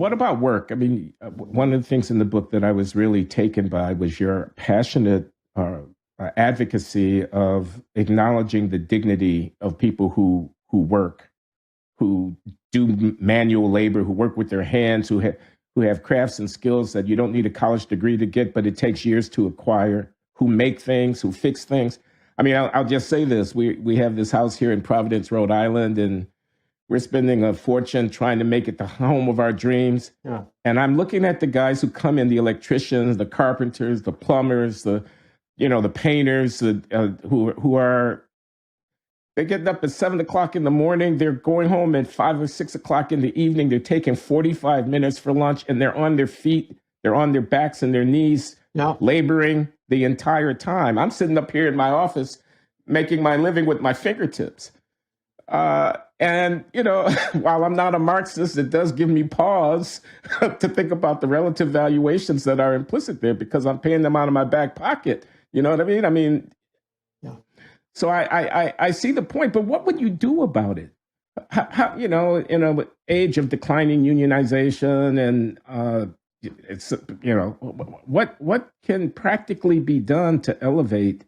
what about work? I mean, one of the things in the book that I was really taken by was your passionate advocacy of acknowledging the dignity of people who work, who do manual labor, who work with their hands, who have crafts and skills that you don't need a college degree to get, but it takes years to acquire, who make things, who fix things. I mean, I'll just say this. We have this house here in Providence, Rhode Island, and we're spending a fortune trying to make it the home of our dreams. Yeah. And I'm looking at the guys who come in, the electricians, the carpenters, the plumbers, the painters, who are, they're getting up at 7 o'clock in the morning. They're going home at 5 or 6 o'clock in the evening. They're taking 45 minutes for lunch, and they're on their feet. They're on their backs and their knees, laboring the entire time. I'm sitting up here in my office making my living with my fingertips. And, while I'm not a Marxist, it does give me pause to think about the relative valuations that are implicit there, because I'm paying them out of my back pocket. You know what I mean? So I see the point, but what would you do about it? How in an age of declining unionization and what can practically be done to elevate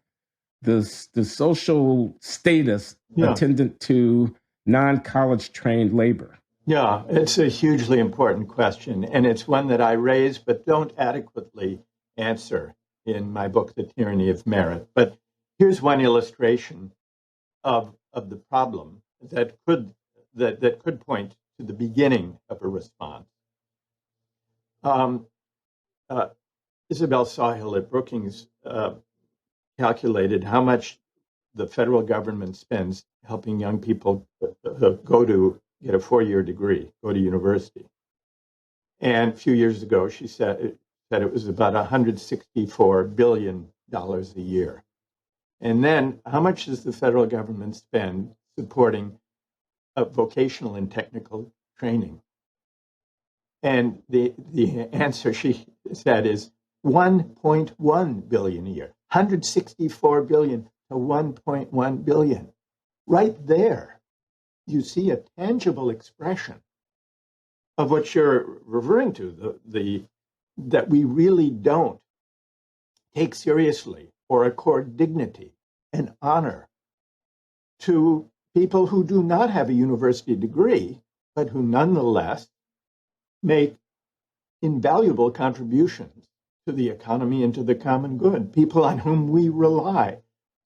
the social status attendant to non-college trained labor? Yeah, it's a hugely important question, and it's one that I raise but don't adequately answer in my book, The Tyranny of Merit. But here's one illustration of the problem that could point to the beginning of a response. Isabel Sawhill at Brookings calculated how much the federal government spends helping young people get a 4-year degree, go to university. And a few years ago, she said it was about $164 billion a year. And then how much does the federal government spend supporting vocational and technical training? And the answer, she said, is $1.1 billion a year. 164 billion to 1.1 billion. Right there, you see a tangible expression of what you're referring to, that we really don't take seriously or accord dignity and honor to people who do not have a university degree, but who nonetheless make invaluable contributions to the economy and to the common good, people on whom we rely.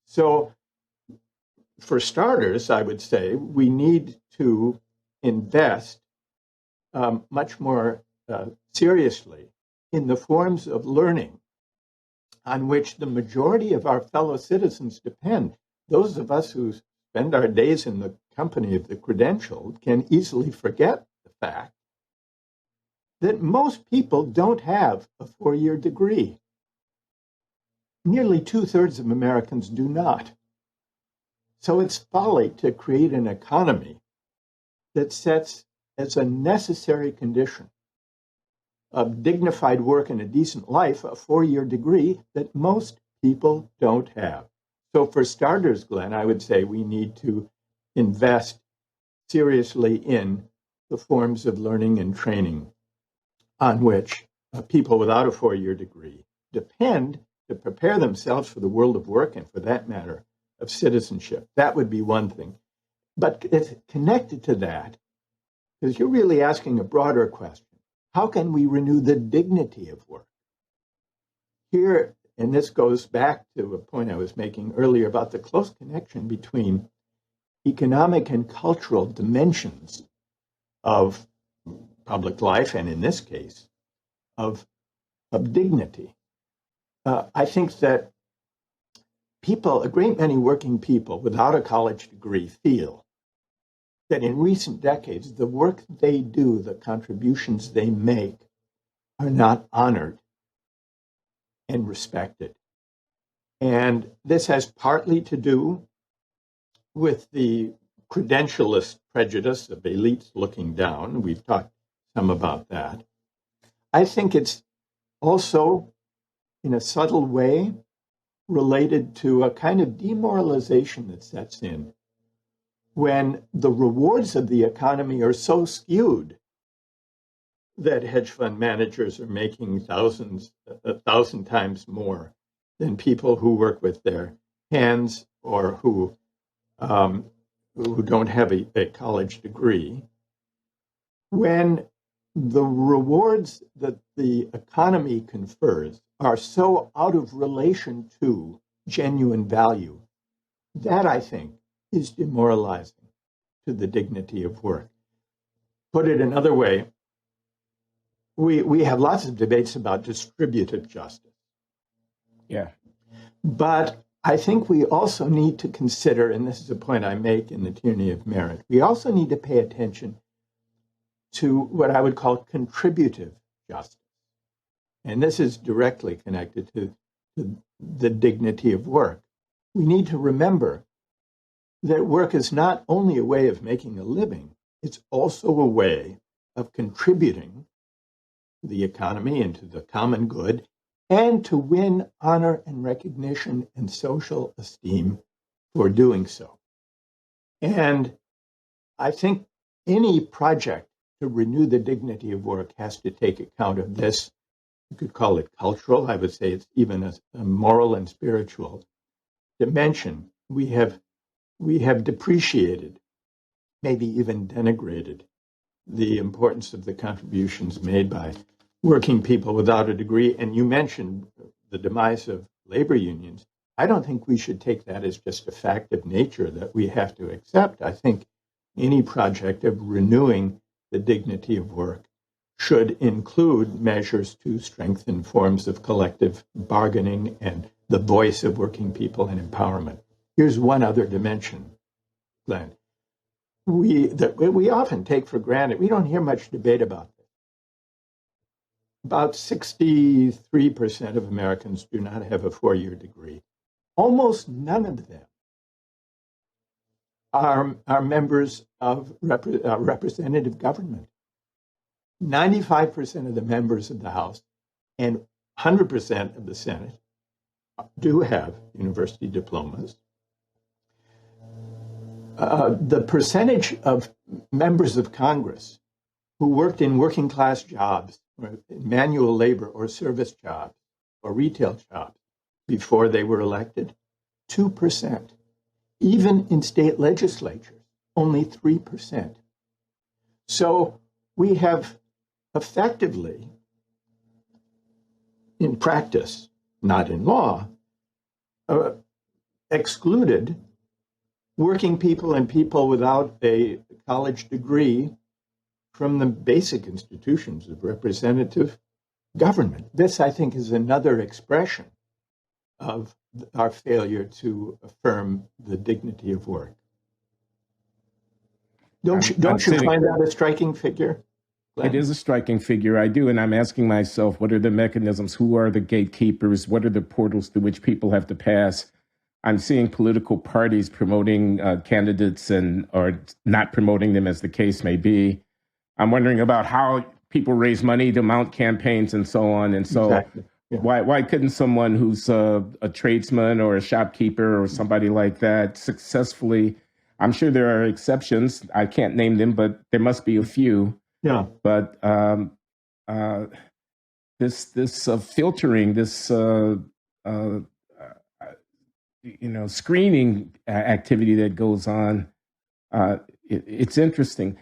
So for starters, I would say we need to invest much more seriously in the forms of learning on which the majority of our fellow citizens depend. Those of us who spend our days in the company of the credentialed can easily forget the fact that most people don't have a 4-year degree. Nearly 2/3 of Americans do not. So it's folly to create an economy that sets as a necessary condition of dignified work and a decent life a 4-year degree that most people don't have. So for starters, Glenn, I would say we need to invest seriously in the forms of learning and training on which people without a 4-year degree depend to prepare themselves for the world of work and, for that matter, of citizenship. That would be one thing. But it's connected to that, because you're really asking a broader question. How can we renew the dignity of work? Here, and this goes back to a point I was making earlier about the close connection between economic and cultural dimensions of public life, and in this case, of dignity. I think that people, a great many working people without a college degree, feel that in recent decades, the work they do, the contributions they make, are not honored and respected. And this has partly to do with the credentialist prejudice of elites looking down. We've talked some about that. I think it's also, in a subtle way, related to a kind of demoralization that sets in when the rewards of the economy are so skewed that hedge fund managers are making a thousand times more than people who work with their hands or who don't have a college degree. When the rewards that the economy confers are so out of relation to genuine value, that I think is demoralizing to the dignity of work. Put it another way, we have lots of debates about distributive justice. Yeah. But I think we also need to consider, and this is a point I make in the Tyranny of Merit, we also need to pay attention to what I would call contributive justice. And this is directly connected to the dignity of work. We need to remember that work is not only a way of making a living, it's also a way of contributing to the economy and to the common good, and to win honor and recognition and social esteem for doing so. And I think any project to renew the dignity of work has to take account of this. You could call it cultural. I would say it's even a moral and spiritual dimension. We have depreciated, maybe even denigrated, the importance of the contributions made by working people without a degree. And you mentioned the demise of labor unions. I don't think we should take that as just a fact of nature that we have to accept. I think any project of renewing the dignity of work should include measures to strengthen forms of collective bargaining and the voice of working people and empowerment. Here's one other dimension, Glenn. We often take for granted, we don't hear much debate about this. About 63% of Americans do not have a four-year degree. Almost none of them are members of representative government. 95% of the members of the House and 100% of the Senate do have university diplomas. The percentage of members of Congress who worked in working class jobs, or manual labor or service jobs or retail jobs before they were elected, 2%. Even in state legislatures, only 3%. So we have effectively, in practice, not in law, excluded working people and people without a college degree from the basic institutions of representative government. This, I think, is another expression of our failure to affirm the dignity of work. Don't you find that a striking figure, Glenn? It is a striking figure. I do. And I'm asking myself, what are the mechanisms? Who are the gatekeepers? What are the portals through which people have to pass? I'm seeing political parties promoting candidates or not promoting them, as the case may be. I'm wondering about how people raise money to mount campaigns and so on. And so exactly. Yeah. Why couldn't someone who's a tradesman or a shopkeeper or somebody like that successfully? I'm sure there are exceptions. I can't name them, but there must be a few. Yeah. But this filtering, this screening activity that goes on, it's interesting.